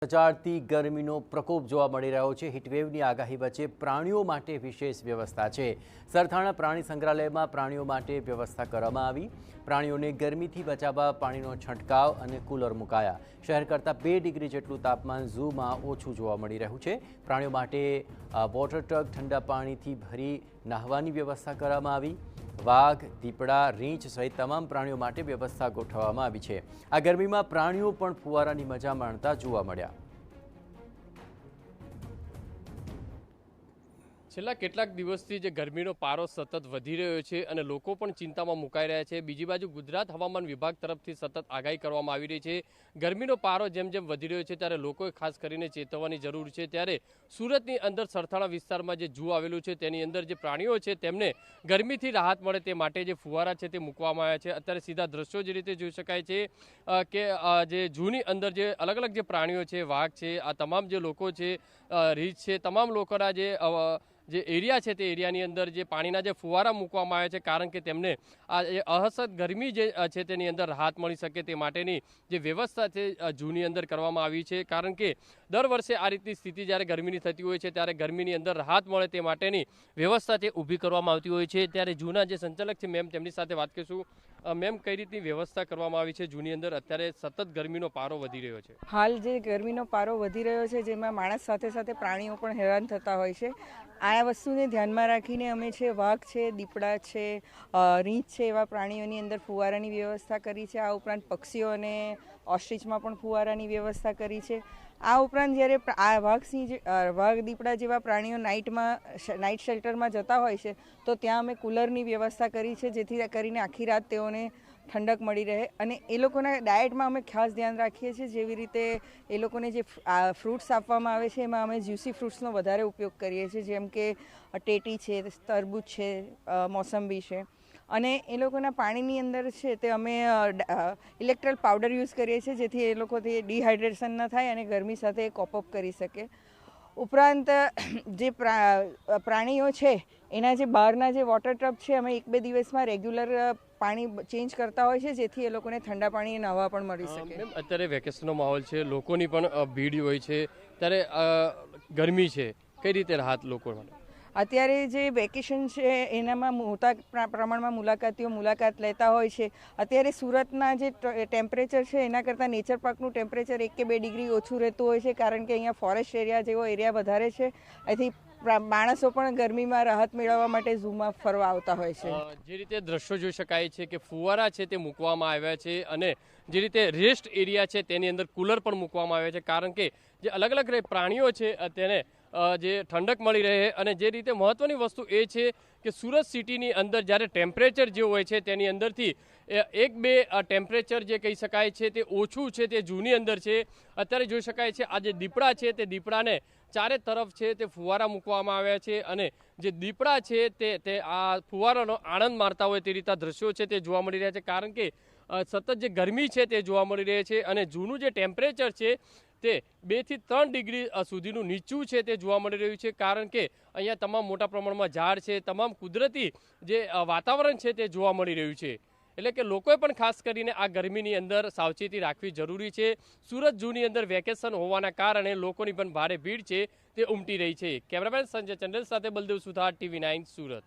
સજાડતી ગરમીનો પ્રકોપ જોવા મળી રહ્યો છે। હીટવેવની આગાહી વચ્ચે પ્રાણીઓ માટે વિશેષ વ્યવસ્થા છે। સરથાણા પ્રાણી સંગ્રહાલયમાં પ્રાણીઓ માટે વ્યવસ્થા કરવામાં આવી। પ્રાણીઓને ગરમીથી બચાવવા પાણીનો છંટકાવ અને કુલર મુકાયા। શહેર કરતાં 2 ડિગ્રી જેટલું તાપમાન ઝૂમાં ઓછું જોવા મળી રહ્યું છે। પ્રાણીઓ માટે વોટર ટગ ઠંડા પાણીથી ભરી નહાવાની વ્યવસ્થા કરવામાં આવી। વાઘ, દીપડા, રીંછ સહિત તમામ પ્રાણીઓ માટે વ્યવસ્થા ગોઠવવામાં આવી છે। આ ગરમીમાં પ્રાણીઓ પણ ફુવારાની મજા માણતા જોવા મળ્યા। છેલ્લા કેટલાક દિવસથી જે ગરમીનો પારો સતત વધી રહ્યો છે અને લોકો પણ ચિંતામાં મુકાઈ રહ્યા છે। બીજી બાજુ ગુજરાત હવામાન વિભાગ તરફથી સતત આગાહી કરવામાં આવી રહી છે। ગરમીનો પારો જેમ જેમ વધી રહ્યો છે ત્યારે લોકોએ ખાસ કરીને ચેતવવાની જરૂર છે। ત્યારે સુરતની અંદર સરથાણા વિસ્તારમાં જે ઝૂ આવેલું છે તેની અંદર જે પ્રાણીઓ છે તેમને ગરમીથી રાહત મળે તે માટે જે ફુવારા છે તે મૂકવામાં આવ્યા છે। અત્યારે સીધા દ્રશ્યો જે રીતે જોઈ શકાય છે કે જે ઝૂની અંદર જે અલગ અલગ જે પ્રાણીઓ છે, વાઘ છે, આ તમામ જે લોકો છે, રીંછ છે, તમામ લોકોના જે એરિયા છે તે એરિયાની અંદર જે પાણીના જે ફુવારા મૂકવામાં આવ્યા છે કારણ કે તેમને આ અસહ્ય ગરમી જે છે તેની અંદર રાહત મળી શકે તે માટેની જે વ્યવસ્થા છે ઝૂની અંદર કરવામાં આવી છે। કારણ કે દર વર્ષે આ રીતની સ્થિતિ જ્યારે ગરમીની થતી હોય છે ત્યારે ગરમીની અંદર રાહત મળે તે માટેની વ્યવસ્થા તે ઊભી કરવામાં આવતી હોય છે। ત્યારે ઝૂના જે સંચાલક છે મેમ, તેમની સાથે વાત કરીશું। મેમ, કઈ રીતની વ્યવસ્થા કરવામાં આવી છે ઝૂની અંદર? અત્યારે સતત ગરમીનો પારો વધી રહ્યો છે। હાલ જે ગરમીનો પારો વધી રહ્યો છે જેમાં માણસ સાથે સાથે પ્રાણીઓ પણ હેરાન થતા હોય છે। આ વસ્તુને ધ્યાનમાં રાખીને અમે છે વાઘ છે, દીપડા છે, રીંછ છે એવા પ્રાણીઓની અંદર ફુવારાની વ્યવસ્થા કરી છે। આ ઉપરાંત પક્ષીઓ અને ઓસ્ટ્રીચમાં પણ ફુવારાની વ્યવસ્થા કરી છે। આ ઉપરાંત જ્યારે આ વાઘ, દીપડા જેવા પ્રાણીઓ નાઇટ શેલ્ટરમાં જતા હોય છે તો ત્યાં અમે કુલરની વ્યવસ્થા કરી છે જેથી કરીને આખી રાત તેઓને ઠંડક મળી રહે। અને એ લોકોના ડાયટમાં અમે ખાસ ધ્યાન રાખીએ છીએ। જેવી રીતે એ લોકોને જે ફ્રૂટ્સ આપવામાં આવે છે એમાં અમે જ્યુસી ફ્રૂટ્સનો વધારે ઉપયોગ કરીએ છીએ, જેમ કે ટેટી છે, તરબૂચ છે, મોસંબી છે। અને એ લોકોના પાણીની અંદર છે તે અમે ઇલેક્ટ્રોલ પાવડર યુઝ કરીએ છીએ જેથી એ લોકોથી ડિહાઇડ્રેશન ન થાય અને ગરમી સાથે કોપ અપ કરી શકે। ઉપરાંત જે પ્રાણીઓ છે એના જે બહારના જે વોટર ટબ છે અમે 1-2 દિવસમાં રેગ્યુલર પાણી ચેન્જ કરતા હોય છે જેથી એ લોકોને ઠંડા પાણી નહાવા પણ મળી શકે। અત્યારે વેકેશનનો માહોલ છે, લોકોની પણ ભીડ હોય છે, ત્યારે ગરમી છે, કઈ રીતે રાહત લોકો માટે? અત્યારે જે વેકેશન છે એનામાં મોટા પ્રમાણમાં મુલાકાત લેતા હોય છે। અત્યારે સુરતના જે ટેમ્પરેચર છે એના કરતાં નેચર પાર્કનું ટેમ્પરેચર 1 કે 2 ડિગ્રી ઓછું રહેતું હોય છે કારણ કે અહીંયા ફોરેસ્ટ એરિયા જેવો એરિયા વધારે છે। અહીંથી માણસો પણ ગરમીમાં રાહત મેળવવા માટે ઝૂમાં ફરવા આવતા હોય છે। જે રીતે દ્રશ્યો જોઈ શકાય છે કે ફુવારા છે તે મૂકવામાં આવ્યા છે અને જે રીતે રેસ્ટ એરિયા છે તેની અંદર કુલર પણ મૂકવામાં આવ્યા છે કારણ કે જે અલગ અલગ પ્રાણીઓ છે તેને જે ઠંડક મળી રહે। અને જે રીતે મહત્વની વસ્તુ એ છે કે સુરત સિટીની અંદર જ્યારે ટેમ્પરેચર જે હોય છે તેની અંદરથી 1-2 ટેમ્પરેચર જે કહી શકાય છે તે ઓછું છે તે ઝૂની અંદર છે। અત્યારે જોઈ શકાય છે આ જે દીપડા છે તે દીપડાને ચારે તરફ છે તે ફુવારા મૂકવામાં આવ્યા છે અને જે દીપડા છે તે આ ફુવારાનો આનંદ મારતા હોય તે રીતના દ્રશ્યો છે તે જોવા મળી રહ્યા છે કારણ કે સતત જે ગરમી છે તે જોવા મળી રહી છે અને જૂનું જે ટેમ્પરેચર છે તે 2 થી 3 ડિગ્રી સુધીનું નીચું છે તે જોવા મળી રહ્યું છે કારણ કે અહીંયા તમામ મોટા પ્રમાણમાં ઝાડ છે, તમામ કુદરતી જે વાતાવરણ છે તે જોવા મળી રહ્યું છે। એટલે કે લોકોએ પણ ખાસ કરીને આ ગરમીની અંદર સાવચેતી રાખવી જરૂરી છે। સુરત ઝૂની અંદર વેકેશન હોવાના કારણે લોકોની પણ ભારે ભીડ છે તે ઉમટી રહી છે। કેમેરામેન સંજય ચંડેલ સાથે બલદેવ સુથાર, TV9 સુરત।